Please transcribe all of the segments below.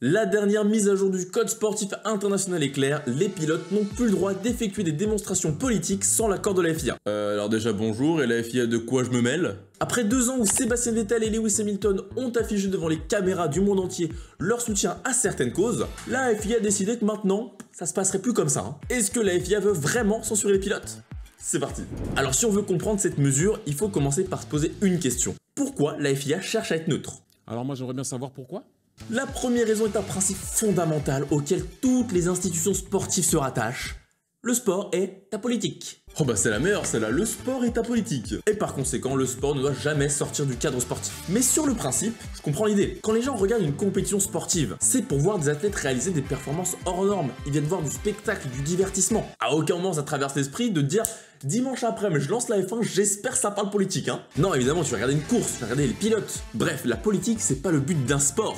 La dernière mise à jour du code sportif international est claire, les pilotes n'ont plus le droit d'effectuer des démonstrations politiques sans l'accord de la FIA. Alors déjà bonjour, et la FIA de quoi je me mêle? Après 2 ans où Sébastien Vettel et Lewis Hamilton ont affiché devant les caméras du monde entier leur soutien à certaines causes, la FIA a décidé que maintenant, ça se passerait plus comme ça. Est-ce que la FIA veut vraiment censurer les pilotes? C'est parti. Alors si on veut comprendre cette mesure, il faut commencer par se poser une question. Pourquoi la FIA cherche à être neutre? Alors moi j'aimerais bien savoir pourquoi. La première raison est un principe fondamental auquel toutes les institutions sportives se rattachent. Le sport est apolitique. Oh bah c'est la meilleure celle-là, le sport est apolitique. Et par conséquent, le sport ne doit jamais sortir du cadre sportif. Mais sur le principe, je comprends l'idée. Quand les gens regardent une compétition sportive, c'est pour voir des athlètes réaliser des performances hors normes. Ils viennent voir du spectacle, du divertissement. À aucun moment ça traverse l'esprit de dire dimanche après, mais je lance la F1, j'espère que ça parle politique, hein. Non, évidemment, tu vas regarder une course, tu vas regarder les pilotes. Bref, la politique, c'est pas le but d'un sport.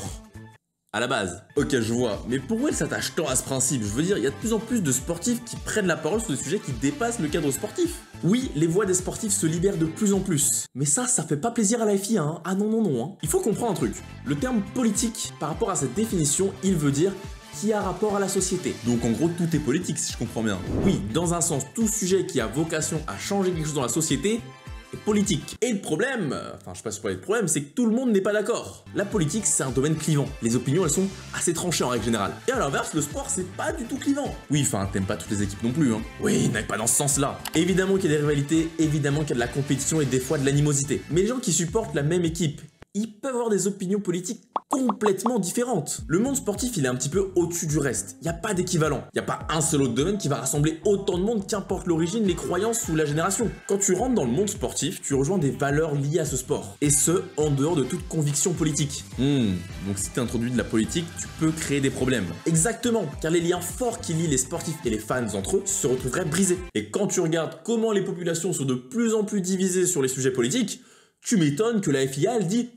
À la base. Ok, je vois, mais pourquoi elle s'attache tant à ce principe? Je veux dire, il y a de plus en plus de sportifs qui prennent la parole sur des sujets qui dépassent le cadre sportif. Oui, les voix des sportifs se libèrent de plus en plus. Mais ça fait pas plaisir à la FIA, hein. Ah non, non, non, hein. Il faut comprendre un truc. Le terme politique, par rapport à cette définition, il veut dire qui a rapport à la société. Donc en gros, tout est politique, si je comprends bien. Oui, dans un sens, tout sujet qui a vocation à changer quelque chose dans la société est politique. Et le problème, enfin je sais pas si vous parlez de problème, c'est que tout le monde n'est pas d'accord. La politique, c'est un domaine clivant. Les opinions, elles sont assez tranchées en règle générale. Et à l'inverse, le sport, c'est pas du tout clivant. Oui, enfin, t'aimes pas toutes les équipes non plus, hein. Oui, n'aille pas dans ce sens-là. Évidemment qu'il y a des rivalités, évidemment qu'il y a de la compétition et des fois de l'animosité. Mais les gens qui supportent la même équipe, ils peuvent avoir des opinions politiques complètement différentes. Le monde sportif, il est un petit peu au-dessus du reste. Il n'y a pas d'équivalent. Il n'y a pas un seul autre domaine qui va rassembler autant de monde, qu'importe l'origine, les croyances ou la génération. Quand tu rentres dans le monde sportif, tu rejoins des valeurs liées à ce sport. Et ce, en dehors de toute conviction politique. Donc si tu introduis de la politique, tu peux créer des problèmes. Exactement, car les liens forts qui lient les sportifs et les fans entre eux se retrouveraient brisés. Et quand tu regardes comment les populations sont de plus en plus divisées sur les sujets politiques, tu m'étonnes que la FIA, elle dit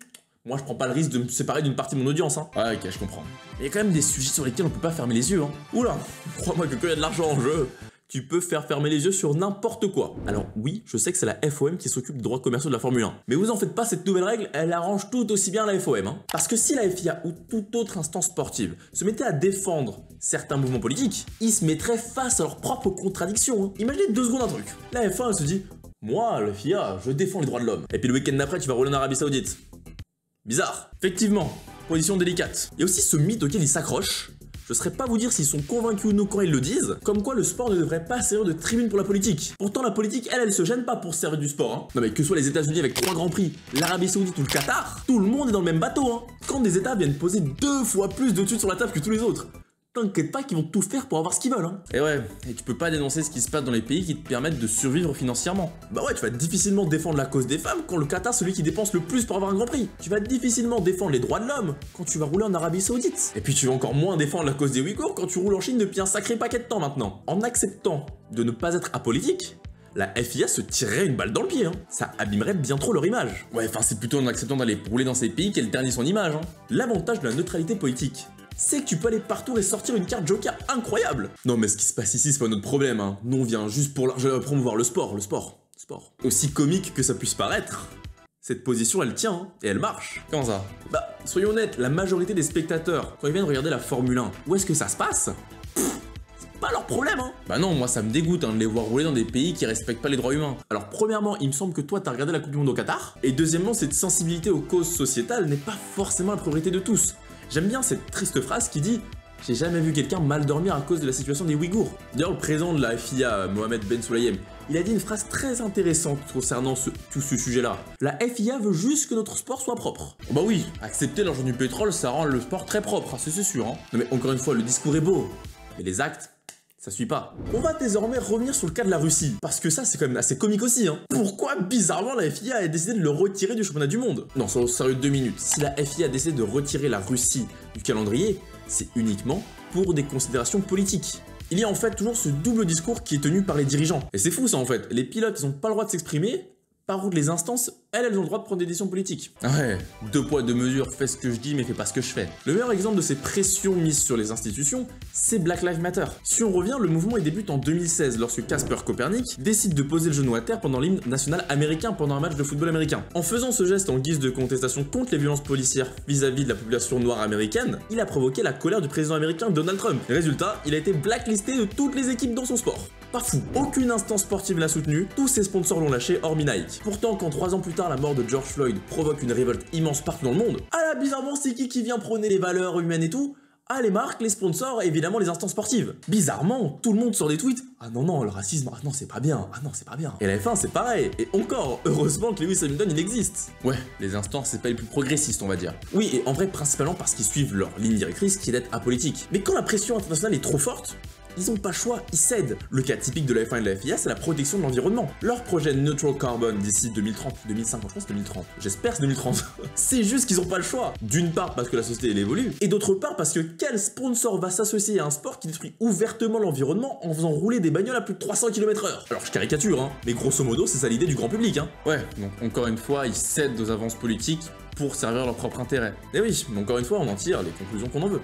moi, je prends pas le risque de me séparer d'une partie de mon audience, hein. Ah, ok, je comprends. Il y a quand même des sujets sur lesquels on peut pas fermer les yeux, hein. Oula, crois-moi que quand il y a de l'argent en jeu, tu peux faire fermer les yeux sur n'importe quoi. Alors oui, je sais que c'est la FOM qui s'occupe des droits commerciaux de la Formule 1. Mais vous en faites pas, cette nouvelle règle, elle arrange tout aussi bien la FOM, hein. Parce que si la FIA ou toute autre instance sportive se mettait à défendre certains mouvements politiques, ils se mettraient face à leurs propres contradictions, hein. Imaginez 2 secondes un truc. La F1, elle se dit moi, la FIA, je défends les droits de l'homme. Et puis le week-end d'après, tu vas rouler en Arabie Saoudite. Bizarre. Effectivement, position délicate. Il y a aussi ce mythe auquel ils s'accrochent. Je ne saurais pas vous dire s'ils sont convaincus ou non quand ils le disent, comme quoi le sport ne devrait pas servir de tribune pour la politique. Pourtant la politique, elle se gêne pas pour se servir du sport, hein. Non mais que ce soit les États-Unis avec 3 grands prix, l'Arabie Saoudite ou le Qatar, tout le monde est dans le même bateau, hein. Quand des États viennent poser 2 fois plus de thunes sur la table que tous les autres, t'inquiète pas qu'ils vont tout faire pour avoir ce qu'ils veulent, hein. Et ouais, et tu peux pas dénoncer ce qui se passe dans les pays qui te permettent de survivre financièrement. Bah ouais, tu vas difficilement défendre la cause des femmes quand le Qatar c'est celui qui dépense le plus pour avoir un grand prix. Tu vas difficilement défendre les droits de l'homme quand tu vas rouler en Arabie Saoudite. Et puis tu vas encore moins défendre la cause des Ouïghours quand tu roules en Chine depuis un sacré paquet de temps maintenant. En acceptant de ne pas être apolitique, la FIA se tirerait une balle dans le pied, hein. Ça abîmerait bien trop leur image. Ouais, enfin c'est plutôt en acceptant d'aller rouler dans ces pays qu'elle ternit son image, hein. L'avantage de la neutralité politique, c'est que tu peux aller partout et sortir une carte Joker incroyable. Non mais ce qui se passe ici, c'est pas notre problème, hein. Nous on vient juste pour promouvoir le sport. Aussi comique que ça puisse paraître, cette position elle tient, hein, et elle marche. Comment ça? Bah, soyons honnêtes, la majorité des spectateurs, quand ils viennent regarder la Formule 1, où est-ce que ça se passe? C'est pas leur problème, hein. Bah non, moi ça me dégoûte, hein, de les voir rouler dans des pays qui respectent pas les droits humains. Alors premièrement, il me semble que toi t'as regardé la Coupe du Monde au Qatar, et deuxièmement, cette sensibilité aux causes sociétales n'est pas forcément la priorité de tous. J'aime bien cette triste phrase qui dit « J'ai jamais vu quelqu'un mal dormir à cause de la situation des Ouïghours ». D'ailleurs, le président de la FIA, Mohamed Ben Sulayem, il a dit une phrase très intéressante concernant tout ce sujet-là. La FIA veut juste que notre sport soit propre. Oh bah oui, accepter l'argent du pétrole, ça rend le sport très propre, c'est sûr, hein. Non mais encore une fois, le discours est beau, mais les actes, ça suit pas. On va désormais revenir sur le cas de la Russie, parce que ça c'est quand même assez comique aussi, hein. Pourquoi bizarrement la FIA a décidé de le retirer du championnat du monde? Non, au sérieux, 2 minutes. Si la FIA a décidé de retirer la Russie du calendrier, c'est uniquement pour des considérations politiques. Il y a en fait toujours ce double discours qui est tenu par les dirigeants. Et c'est fou ça en fait, les pilotes ils ont pas le droit de s'exprimer. Par contre, les instances, elles ont le droit de prendre des décisions politiques. Ouais, 2 poids 2 mesures, fais ce que je dis mais fais pas ce que je fais. Le meilleur exemple de ces pressions mises sur les institutions, c'est Black Lives Matter. Si on revient, le mouvement il débute en 2016 lorsque Casper Copernic décide de poser le genou à terre pendant l'hymne national américain pendant un match de football américain. En faisant ce geste en guise de contestation contre les violences policières vis-à-vis de la population noire américaine, il a provoqué la colère du président américain Donald Trump. Résultat, il a été blacklisté de toutes les équipes dans son sport. Pas fou, aucune instance sportive l'a soutenu, tous ses sponsors l'ont lâché hormis Nike. Pourtant, quand 3 ans plus tard la mort de George Floyd provoque une révolte immense partout dans le monde, ah là bizarrement c'est qui vient prôner les valeurs humaines et tout? Ah les marques, les sponsors et évidemment les instances sportives. Bizarrement, tout le monde sort des tweets. Ah non, le racisme, ah non c'est pas bien, ah non c'est pas bien. Et la F1 c'est pareil, et encore, heureusement que Lewis Hamilton il existe. Ouais, les instances c'est pas les plus progressistes on va dire. Oui, et en vrai principalement parce qu'ils suivent leur ligne directrice qui est d'être apolitique. Mais quand la pression internationale est trop forte, ils ont pas le choix, ils cèdent. Le cas typique de la F1 et de la FIA, c'est la protection de l'environnement. Leur projet Neutral Carbon d'ici 2030, 2050, je pense 2030, j'espère c'est 2030. C'est juste qu'ils ont pas le choix. D'une part parce que la société elle évolue, et d'autre part parce que quel sponsor va s'associer à un sport qui détruit ouvertement l'environnement en faisant rouler des bagnoles à plus de 300 km/h. Alors je caricature, hein, mais grosso modo c'est ça l'idée du grand public, hein. Ouais, donc encore une fois, ils cèdent aux avances politiques pour servir leur propre intérêt. Et oui, encore une fois, on en tire les conclusions qu'on en veut.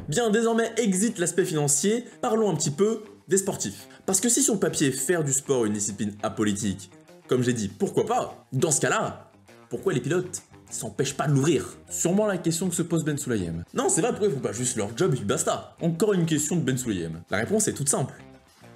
Bien, désormais, exit l'aspect financier, parlons un petit peu des sportifs. Parce que si sur le papier, faire du sport une discipline apolitique, comme j'ai dit, pourquoi pas? Dans ce cas-là, pourquoi les pilotes s'empêchent pas de l'ouvrir? Sûrement la question que se pose Ben Sulayem. Non, c'est vrai, pourquoi ils font pas juste leur job et puis basta? Encore une question de Ben Sulayem. La réponse est toute simple.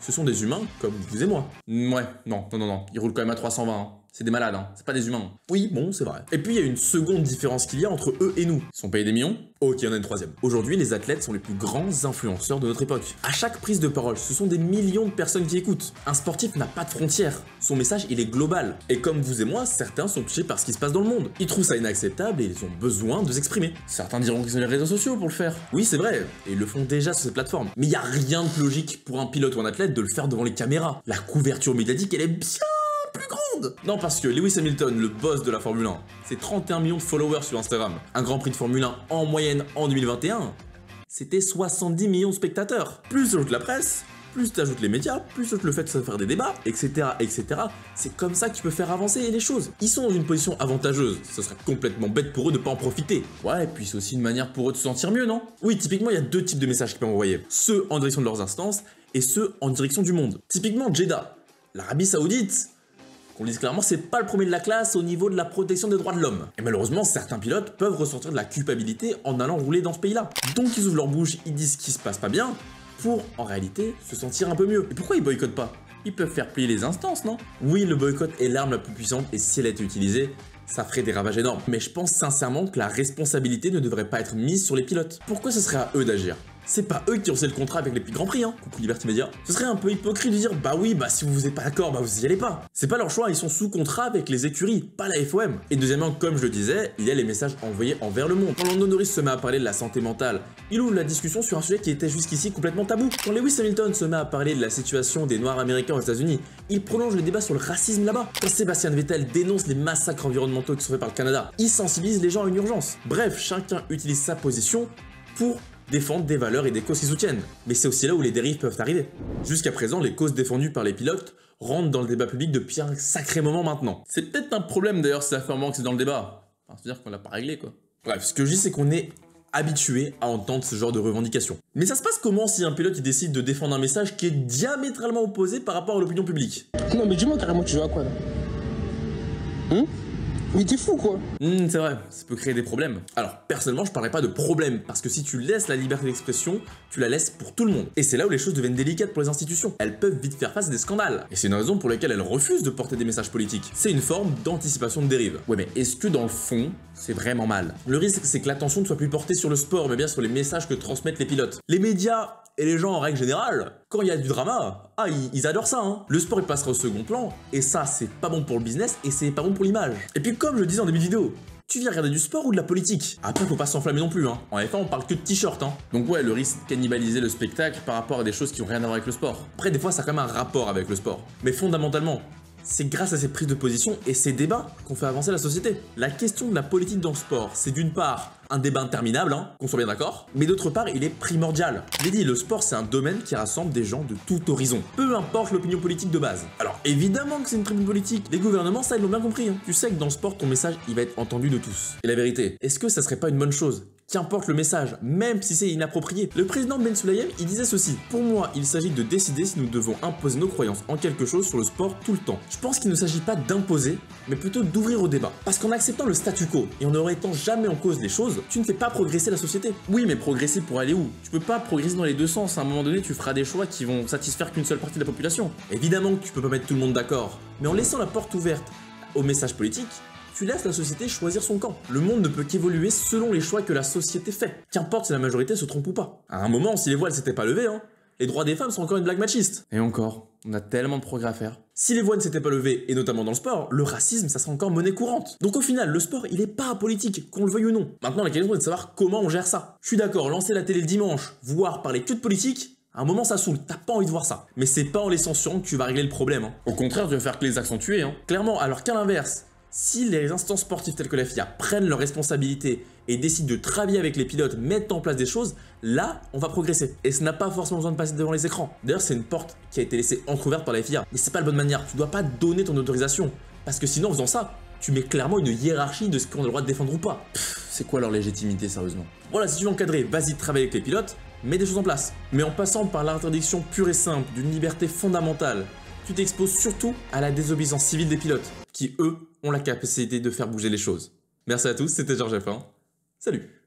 Ce sont des humains comme vous et moi. Ouais, non, ils roulent quand même à 320, hein. C'est des malades, hein. C'est pas des humains. Oui, bon, c'est vrai. Et puis, il y a une seconde différence qu'il y a entre eux et nous. Ils sont payés des millions? Ok, il y en a une troisième. Aujourd'hui, les athlètes sont les plus grands influenceurs de notre époque. À chaque prise de parole, ce sont des millions de personnes qui écoutent. Un sportif n'a pas de frontières. Son message, il est global. Et comme vous et moi, certains sont touchés par ce qui se passe dans le monde. Ils trouvent ça inacceptable et ils ont besoin de s'exprimer. Certains diront qu'ils ont les réseaux sociaux pour le faire. Oui, c'est vrai, et ils le font déjà sur ces plateformes. Mais il n'y a rien de plus logique pour un pilote ou un athlète de le faire devant les caméras. La couverture médiatique, elle est bien plus grande. Non, parce que Lewis Hamilton, le boss de la Formule 1, c'est 31 millions de followers sur Instagram. Un Grand Prix de Formule 1 en moyenne en 2021, c'était 70 millions de spectateurs. Plus t'ajoutes la presse, plus t'ajoutes les médias, plus t'ajoutes le fait de faire des débats, etc., etc. C'est comme ça que tu peux faire avancer les choses. Ils sont dans une position avantageuse. Ce serait complètement bête pour eux de pas en profiter. Ouais, et puis c'est aussi une manière pour eux de se sentir mieux, non? Oui, typiquement, il y a 2 types de messages qu'ils peuvent envoyer. Ceux en direction de leurs instances et ceux en direction du monde. Typiquement, Jeddah, l'Arabie Saoudite. On le dit clairement, c'est pas le premier de la classe au niveau de la protection des droits de l'homme. Et malheureusement, certains pilotes peuvent ressentir de la culpabilité en allant rouler dans ce pays-là. Donc ils ouvrent leur bouche, ils disent ce qui se passe pas bien, pour, en réalité, se sentir un peu mieux. Et pourquoi ils boycottent pas? Ils peuvent faire plier les instances, non? Oui, le boycott est l'arme la plus puissante, et si elle était utilisée, ça ferait des ravages énormes. Mais je pense sincèrement que la responsabilité ne devrait pas être mise sur les pilotes. Pourquoi ce serait à eux d'agir? C'est pas eux qui ont signé le contrat avec les plus grands prix, hein. Coucou Liberty Media. Ce serait un peu hypocrite de dire bah oui, bah si vous êtes pas d'accord, bah vous y allez pas. C'est pas leur choix, ils sont sous contrat avec les écuries, pas la FOM. Et deuxièmement, comme je le disais, il y a les messages envoyés envers le monde. Quand Lando Norris se met à parler de la santé mentale, il ouvre la discussion sur un sujet qui était jusqu'ici complètement tabou. Quand Lewis Hamilton se met à parler de la situation des Noirs américains aux États-Unis, il prolonge le débat sur le racisme là-bas. Quand Sébastien Vettel dénonce les massacres environnementaux qui sont faits par le Canada, il sensibilise les gens à une urgence. Bref, chacun utilise sa position pour défendre des valeurs et des causes qu'ils soutiennent. Mais c'est aussi là où les dérives peuvent arriver. Jusqu'à présent, les causes défendues par les pilotes rentrent dans le débat public depuis un sacré moment maintenant. C'est peut-être un problème d'ailleurs si ça fait un moment que c'est dans le débat. Enfin, c'est-à-dire qu'on l'a pas réglé quoi. Bref, ce que je dis c'est qu'on est habitué à entendre ce genre de revendications. Mais ça se passe comment si un pilote il décide de défendre un message qui est diamétralement opposé par rapport à l'opinion publique? Non mais dis-moi carrément tu joues à quoi là? Mais t'es fou quoi. C'est vrai, ça peut créer des problèmes. Alors, personnellement, je parlerai pas de problème, parce que si tu laisses la liberté d'expression, tu la laisses pour tout le monde. Et c'est là où les choses deviennent délicates pour les institutions. Elles peuvent vite faire face à des scandales. Et c'est une raison pour laquelle elles refusent de porter des messages politiques. C'est une forme d'anticipation de dérive. Ouais, mais est-ce que dans le fond, c'est vraiment mal? Le risque, c'est que l'attention ne soit plus portée sur le sport, mais bien sur les messages que transmettent les pilotes. Les médias et les gens en règle générale, quand il y a du drama, ils adorent ça, hein. Le sport il passera au second plan, et ça c'est pas bon pour le business et c'est pas bon pour l'image. Et puis comme je le disais en début de vidéo, tu viens regarder du sport ou de la politique? Après faut pas s'enflammer non plus, hein. En F1 on parle que de t-shirt, hein. Donc ouais, le risque de cannibaliser le spectacle par rapport à des choses qui ont rien à voir avec le sport. Après des fois ça a quand même un rapport avec le sport. Mais fondamentalement, c'est grâce à ces prises de position et ces débats qu'on fait avancer la société. La question de la politique dans le sport, c'est d'une part un débat interminable, qu'on soit bien d'accord, mais d'autre part, il est primordial. Je l'ai dit, le sport, c'est un domaine qui rassemble des gens de tout horizon, peu importe l'opinion politique de base. Alors évidemment que c'est une tribune politique, les gouvernements, ça, ils l'ont bien compris. Tu sais que dans le sport, ton message, il va être entendu de tous. Et la vérité, est-ce que ça serait pas une bonne chose ? Qu'importe le message, même si c'est inapproprié. Le président Ben Sulayem, il disait ceci: pour moi, il s'agit de décider si nous devons imposer nos croyances en quelque chose sur le sport tout le temps. Je pense qu'il ne s'agit pas d'imposer, mais plutôt d'ouvrir au débat. Parce qu'en acceptant le statu quo et en ne remettant jamais en cause les choses, tu ne fais pas progresser la société. Oui, mais progresser pour aller où? Tu peux pas progresser dans les deux sens. À un moment donné, tu feras des choix qui vont satisfaire qu'une seule partie de la population. Évidemment que tu peux pas mettre tout le monde d'accord, mais en laissant la porte ouverte au message politique, tu laisses la société choisir son camp. Le monde ne peut qu'évoluer selon les choix que la société fait. Qu'importe si la majorité se trompe ou pas. À un moment, si les voiles s'étaient pas levées, les droits des femmes sont encore une blague machiste. Et encore, on a tellement de progrès à faire. Si les voiles ne s'étaient pas levées, et notamment dans le sport, le racisme, ça serait encore monnaie courante. Donc au final, le sport, il est pas apolitique, qu'on le veuille ou non. Maintenant, la question est de savoir comment on gère ça. Je suis d'accord, lancer la télé le dimanche, voire parler que de politique, à un moment ça saoule, t'as pas envie de voir ça. Mais c'est pas en les censurant que tu vas régler le problème. Au contraire, tu vas faire que les accentuer. Clairement, alors qu'à l'inverse, si les instances sportives telles que la FIA prennent leurs responsabilités et décident de travailler avec les pilotes, mettent en place des choses, là, on va progresser. Et ça n'a pas forcément besoin de passer devant les écrans. D'ailleurs, c'est une porte qui a été laissée entrouverte par la FIA. Mais c'est pas la bonne manière, tu dois pas donner ton autorisation. Parce que sinon, en faisant ça, tu mets clairement une hiérarchie de ce qu'on a le droit de défendre ou pas. C'est quoi leur légitimité, sérieusement? Voilà, si tu veux encadrer, vas-y travailler avec les pilotes, mets des choses en place. Mais en passant par l'interdiction pure et simple d'une liberté fondamentale, tu t'exposes surtout à la désobéissance civile des pilotes, qui eux ont la capacité de faire bouger les choses. Merci à tous, c'était Georges F1. Salut!